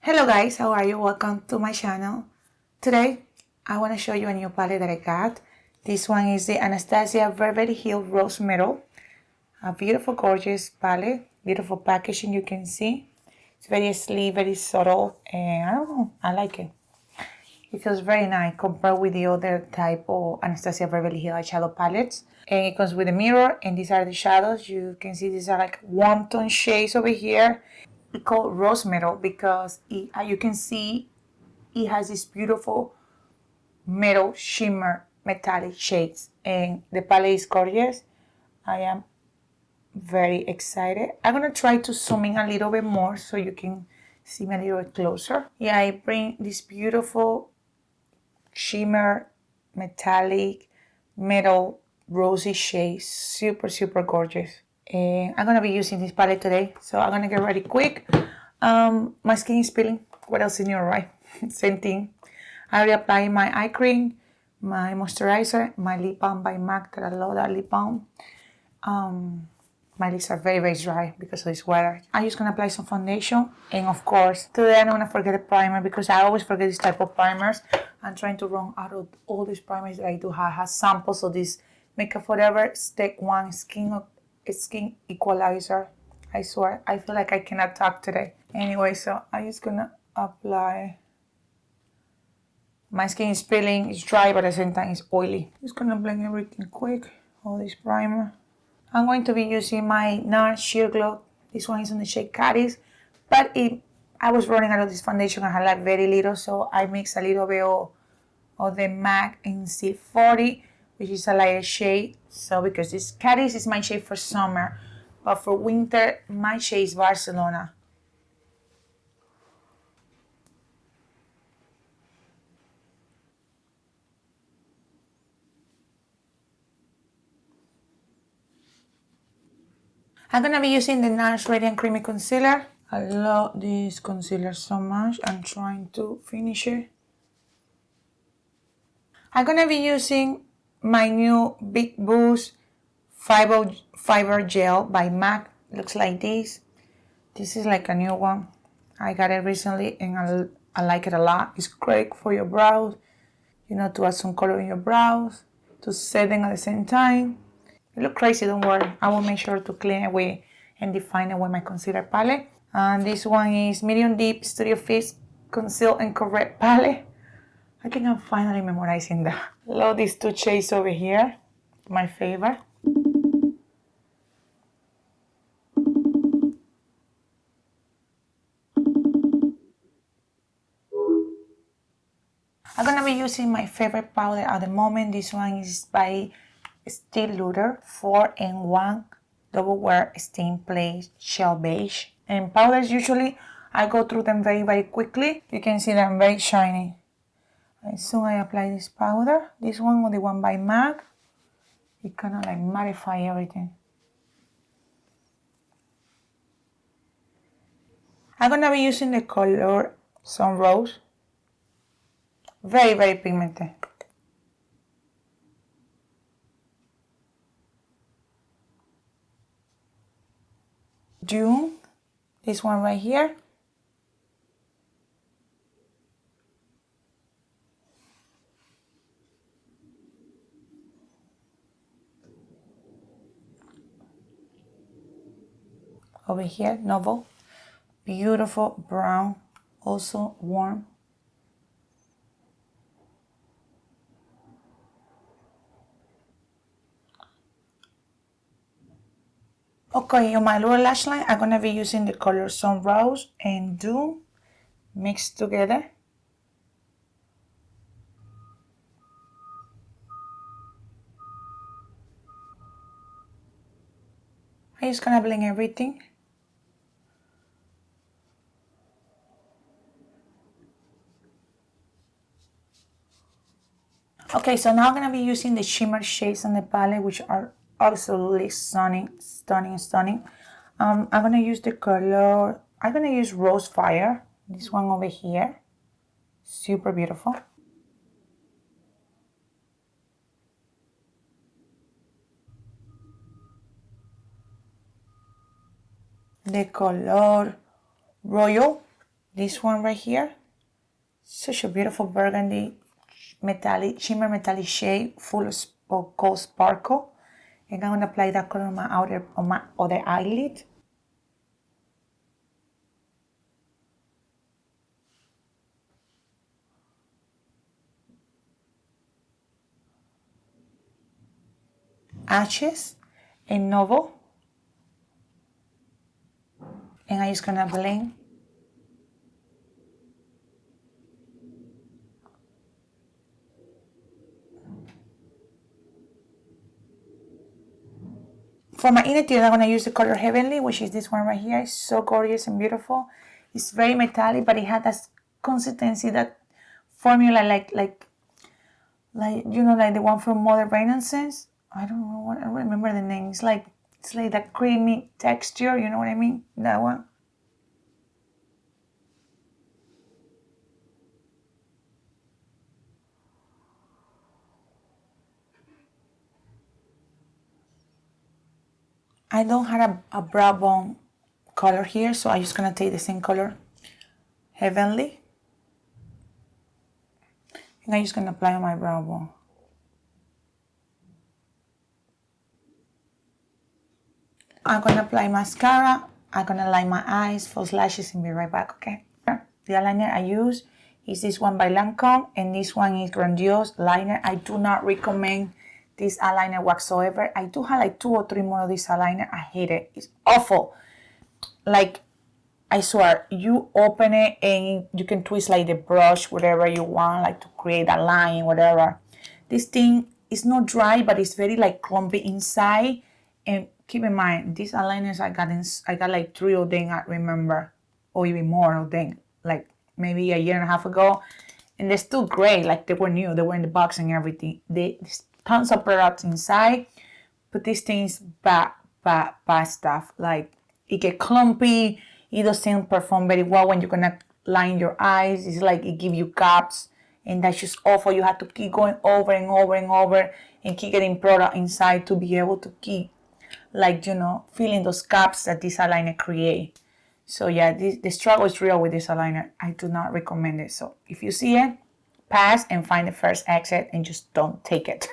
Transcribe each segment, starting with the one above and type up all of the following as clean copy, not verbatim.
Hello guys, how are you? Welcome to my channel. Today, I want to show you a new palette that I got. This one is the Anastasia Beverly Rose Metal. A beautiful, gorgeous palette. Beautiful packaging, you can see. It's very sleek, very subtle, and I don't know, I like it. It feels very nice compared with the other type of Anastasia Beverly Hills eyeshadow palettes. And it comes with a mirror, and these are the shadows. You can see these are like warm tone shades over here. It's called rose metal because you can see it has this beautiful metal shimmer metallic shades, and the palette is gorgeous. I am very excited. I'm gonna try to zoom in a little bit more so you can see me a little bit closer. Yeah, I bring this beautiful shimmer metallic metal rosy shade, super gorgeous. And I'm gonna be using this palette today, so I'm gonna get ready quick. My skin is peeling. What else is new, right? Same thing. I already applied my eye cream, my moisturizer, my lip balm by MAC, that I love that lip balm. My lips are very dry because of this weather. I'm just gonna apply some foundation, and of course today I'm gonna forget a primer because I always forget this type of primers. I'm trying to run out of all these primers that I do have samples of this Makeup Forever Step 1 Skin Equalizer. I swear, I feel like I cannot talk today. Anyway, so I'm just gonna apply. My skin is peeling, it's dry, but at the same time it's oily. Just gonna blend everything quick, all this primer. I'm going to be using my NARS Sheer Glow. This one is in the shade Caris, but I was running out of this foundation. I had like very little, so I mixed a little bit of the MAC in C40, which is a lighter shade. So because this Caris is my shade for summer, but for winter, my shade is Barcelona. I'm gonna be using the NARS Radiant Creamy Concealer. I love this concealer so much. I'm trying to finish it. I'm gonna be using my new Big Boost Fiber Gel by MAC. Looks like this. This is like a new one. I got it recently and I like it a lot. It's great for your brows, you know, to add some color in your brows, to set them at the same time. It looks crazy, don't worry. I will make sure to clean away and define it with my concealer palette. And this one is Medium Deep Studio Fix Conceal and Correct Palette. I think I'm finally memorizing that. Love these two shades over here, my favorite. I'm gonna be using my favorite powder at the moment. This one is by Steel Lauder 4-in-1 Double Wear Stain Play Shell Beige. And powders, usually I go through them very quickly. You can see that I'm very shiny. As soon as I apply this powder, this one or the one by MAC, it kind of like mattify everything. I'm gonna be using the color Sun Rose. Very pigmented. June, this one right here. Over here, Novel. Beautiful brown, also warm. Okay, on my lower lash line, I'm gonna be using the color Sun Rose and Dew mixed together. I'm just gonna blend everything. Okay, so now I'm gonna be using the shimmer shades on the palette, which are absolutely stunning. I'm gonna use the color, I'm gonna use Rose Fire, this one over here. Super beautiful. The color Royal, This one right here, such a beautiful burgundy metallic, shimmer metallic shade, full of gold sparkle. And I'm going to apply that color on my other eyelid. Ashes and Novo. And I'm just going to blend. For my inner tear, I'm going to use the color Heavenly, which is this one right here. It's so gorgeous and beautiful. It's very metallic, but it has that consistency, that formula like you know, like the one from Mother Renaissance. I don't know what, I don't remember the name. It's like that creamy texture, you know what I mean? That one. I don't have a brow bone color here, so I'm just gonna take the same color, Heavenly. And I'm just gonna apply on my brow bone. I'm gonna apply mascara. I'm gonna line my eyes, false lashes, and be right back, okay? The eyeliner I use is this one by Lancome, and this one is Grandiose liner. I do not recommend this eyeliner whatsoever. I do have like 2 or 3 more of this eyeliner. I hate it. It's awful. Like, I swear, you open it and you can twist like the brush, whatever you want, like to create a line, whatever. This thing is not dry, but it's very like clumpy inside. And keep in mind, these eyeliners I got like 3 of them, I remember, or even more of them, like maybe a year and a half ago. And they're still great, like they were new, they were in the box and everything. There's tons of products inside, but this thing is bad stuff. Like, it get clumpy, it doesn't perform very well when you're gonna line your eyes. It's like it gives you gaps, and that's just awful. You have to keep going over and over and over and keep getting product inside to be able to keep, like, you know, filling those gaps that this eyeliner create. So yeah, the struggle is real with this eyeliner. I do not recommend it. So if you see it, pass and find the first exit and just don't take it.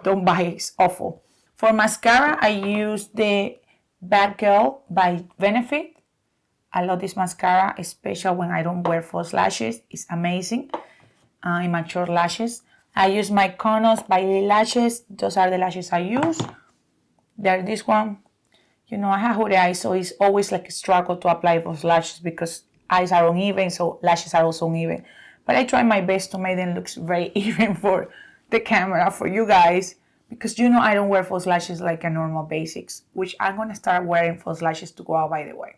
Don't buy it. It's awful. For mascara, I use the Bad Girl by Benefit. I love this mascara, especially when I don't wear false lashes. It's amazing. Immature lashes. I use my Conos by Lashes. Those are the lashes I use. There, this one, you know, I have hooded eyes, so it's always like a struggle to apply those lashes because eyes are uneven, so lashes are also uneven. But I try my best to make them look very even for the camera, for you guys, because you know I don't wear false lashes like a normal basics, which I'm gonna start wearing false lashes to go out, by the way.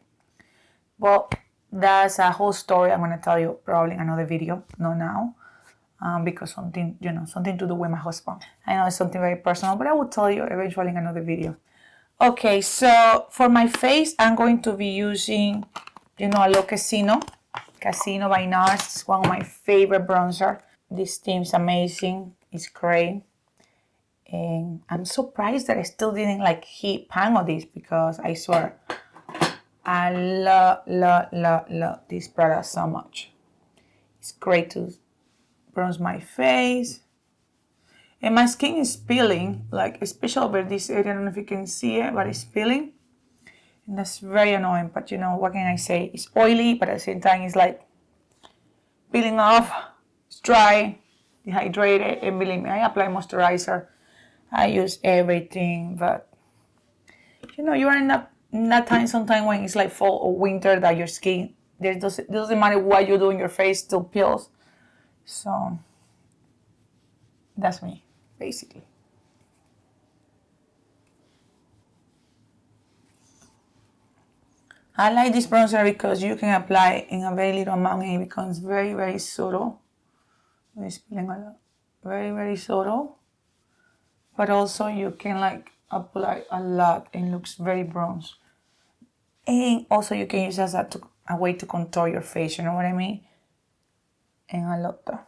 Well, that's a whole story I'm gonna tell you probably in another video, not now. Because something, you know, something to do with my husband. I know it's something very personal, but I will tell you eventually in another video. Okay, so for my face, I'm going to be using, you know, a little Casino by NARS. It's one of my favorite bronzer. This team's amazing. It's great. And I'm surprised that I still didn't like hit pan on this, because I swear, I love this product so much. It's great to bronze my face, and my skin is peeling, like especially over this area. I don't know if you can see it, but it's peeling, and that's very annoying. But you know, what can I say? It's oily, but at the same time it's like peeling off. It's dry, dehydrated, and believe me, I apply moisturizer. I use everything, but you know, you are in that time sometimes when it's like fall or winter that your skin, it doesn't matter what you do in your face, still peels. So that's me, basically. I like this bronzer because you can apply in a very little amount and it becomes very, very subtle. It's peeling a lot. Very, very subtle. But also you can like apply a lot and looks very bronze. And also you can use as a way to contour your face, you know what I mean? And I love that.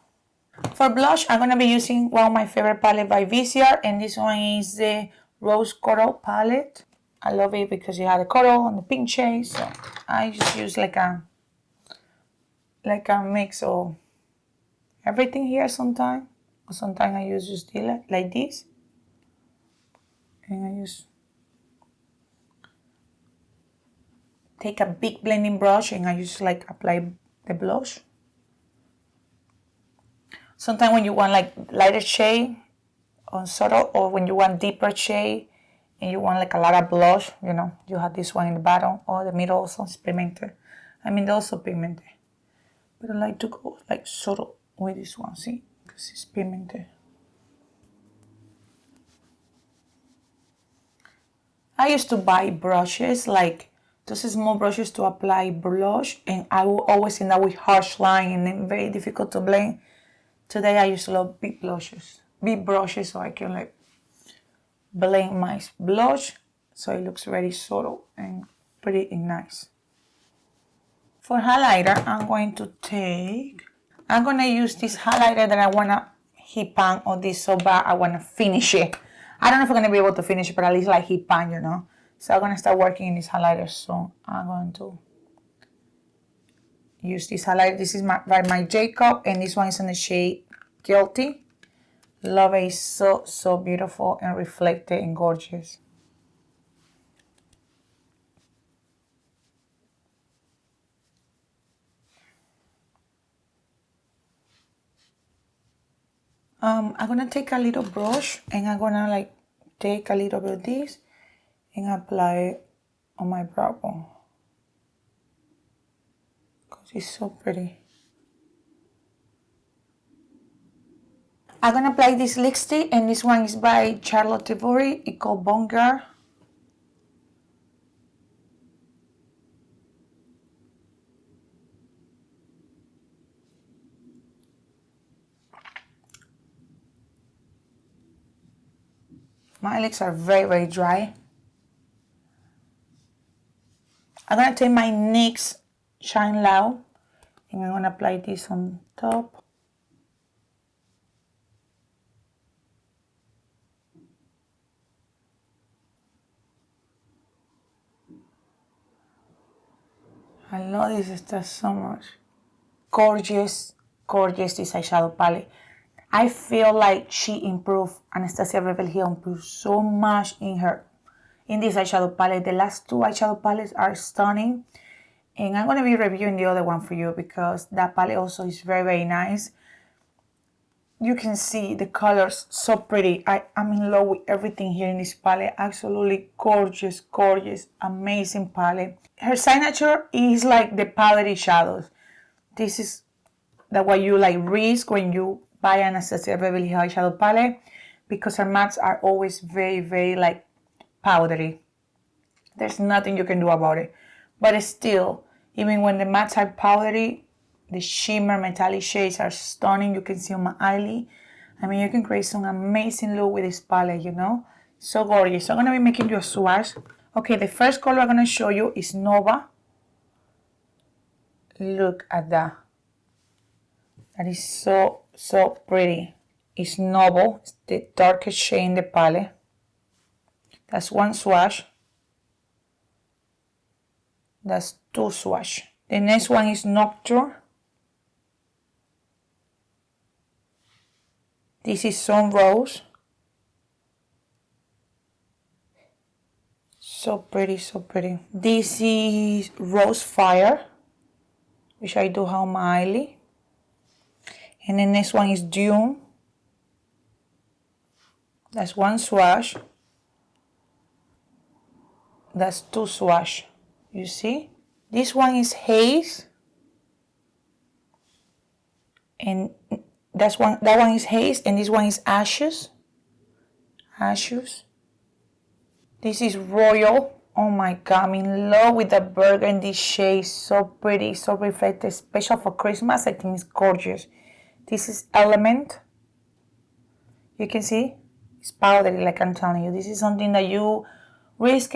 For blush, I'm going to be using one of my favorite palettes by VCR, and this one is the Rose Coral palette. I love it because it has the coral and the pink shade, so I just use like a like a mix of everything here sometimes. Or sometimes I use just like this. And I just take a big blending brush and I just like apply the blush. Sometimes when you want like lighter shade on subtle, or when you want deeper shade and you want like a lot of blush, you know, you have this one in the bottom, or the middle also is pigmented. I mean, they're also pigmented. But I like to go like subtle with this one, see? Because it's pigmented. I used to buy brushes, like those small brushes to apply blush, and I will always end up with harsh line and then very difficult to blend. Today I use a lot of big brushes, so I can like blend my blush so it looks very subtle and pretty and nice. For highlighter, I'm going to use this highlighter that I want to heat pan on this so bad I want to finish it. I don't know if I'm going to be able to finish it, but at least like heat pan, you know. So I'm going to start working in this highlighter soon. I'm going to use this highlighter. This is by my Jacob, and this one is in the shade Guilty. Love it. It's so beautiful and reflected and gorgeous. I'm gonna take a little brush and I'm gonna like take a little bit of this and apply it on my brow bone because it's so pretty. I'm gonna apply this lipstick, and this one is by Charlotte Tilbury. It's called Bone Girl. My lips are very dry. I'm gonna take my NYX Shine Loud and I'm gonna apply this on top. I love this stuff so much. Gorgeous this eyeshadow palette. I feel like Anastasia Beverly improved so much in this eyeshadow palette. The last two eyeshadow palettes are stunning. And I'm going to be reviewing the other one for you because that palette also is very nice. You can see the colors so pretty. I'm in love with everything here in this palette. Absolutely gorgeous, amazing palette. Her signature is like the powdery shadows. This is what you like risk when you buy Anastasia Beverly eyeshadow palette, because her mattes are always very like powdery. There's nothing you can do about it. But still, even when the mattes are powdery, the shimmer metallic shades are stunning. You can see on my eyelid. I mean, you can create some amazing look with this palette, you know. So gorgeous. So I'm going to be making you a swatch. Okay, the first color I'm going to show you is Nova. Look at that. That is so pretty. It's Noble. It's the darkest shade in the palette. That's one swatch. That's two swatch. The next one is Nocturne. This is Sun Rose. So pretty. This is Rose Fire, which I do have on my eyelid. And the next one is Dune. That's one swatch. That's two swatch. You see? This one is Haze. And that one is Haze, and this one is Ashes. This is Royal. Oh my god, I'm in love with the burgundy shade. So pretty, so reflective, special for Christmas. I think it's gorgeous. This is Element. You can see it's powdery, like I'm telling you. This is something that you risk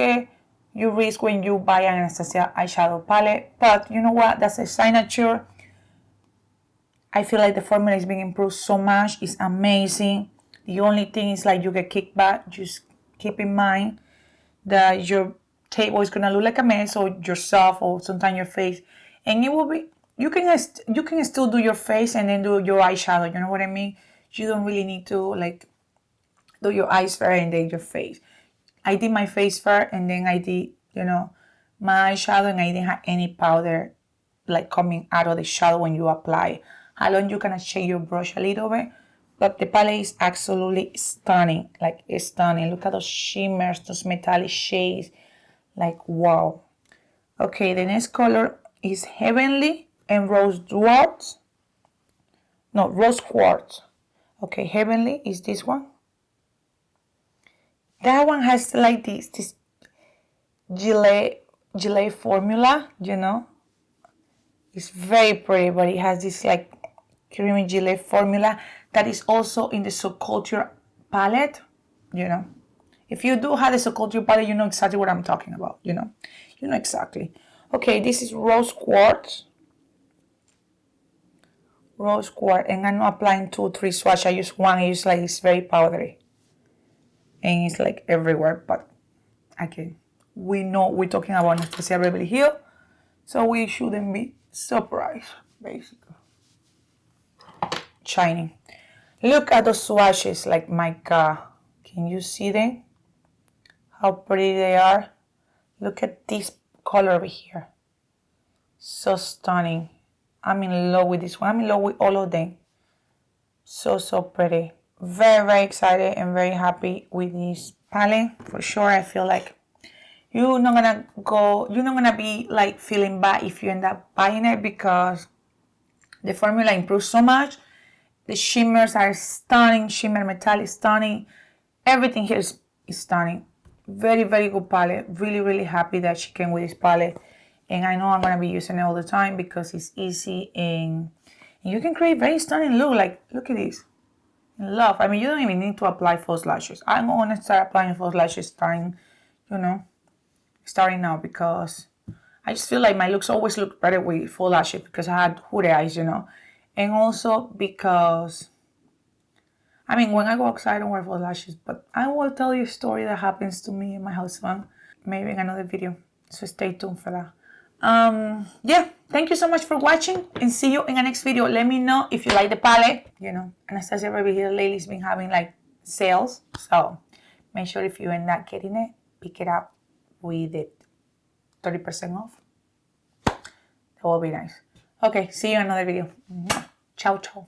when you buy an Anastasia eyeshadow palette. But you know what? That's a signature. I feel like the formula is being improved so much. It's amazing. The only thing is like you get kickback. Just keep in mind that your table is gonna look like a mess, or yourself, or sometimes your face, and it will be you can still do your face and then do your eyeshadow. You know what I mean? You don't really need to like do your eyes first and then your face. I did my face first and then I did, you know, my eyeshadow, and I didn't have any powder like coming out of the shadow when you apply. How long you can shake your brush a little bit, but the palette is absolutely stunning. Like, it's stunning. Look at those shimmers, those metallic shades. Like, wow. Okay, the next color is Heavenly and Rose Quartz. No, Rose Quartz. Okay, Heavenly is this one. That one has like this gelée formula, you know. It's very pretty, but it has this like creamy gelée formula that is also in the Subculture palette, you know. If you do have the Subculture palette, you know exactly what I'm talking about, you know. You know exactly. Okay, this is Rose Quartz. Rose Quartz, and I'm not applying 2 or 3 swatches. I use one. I use like, it's very powdery. And it's like everywhere, but again, we know we're talking about Anastasia Beverly Hills, so we shouldn't be surprised, basically. Shining. Look at those swatches, like, my God. Can you see them? How pretty they are. Look at this color over here. So stunning. I'm in love with this one. I'm in love with all of them. So pretty. Very, very excited and very happy with this palette. For sure, I feel like you're not gonna be like feeling bad if you end up buying it, because the formula improves so much. The shimmers are stunning. Shimmer metallic is stunning. Everything here is stunning. Very, very good palette. Really, really happy that she came with this palette. And I know I'm gonna be using it all the time because it's easy and you can create very stunning look. Like, look at this. Love. I mean, you don't even need to apply false lashes. I'm gonna start applying false lashes starting now, because I just feel like my looks always look better with full lashes because I had hooded eyes, you know. And also because, I mean, when I go outside, I don't wear false lashes, but I will tell you a story that happens to me and my husband, maybe in another video. So stay tuned for that. Yeah, thank you so much for watching, and see you in the next video. Let me know if you like the palette. You know, Anastasia Beverly Hills lately has been having like sales, so make sure if you end up getting it, pick it up with it 30% off. That will be nice. Okay, see you in another video. Ciao, ciao.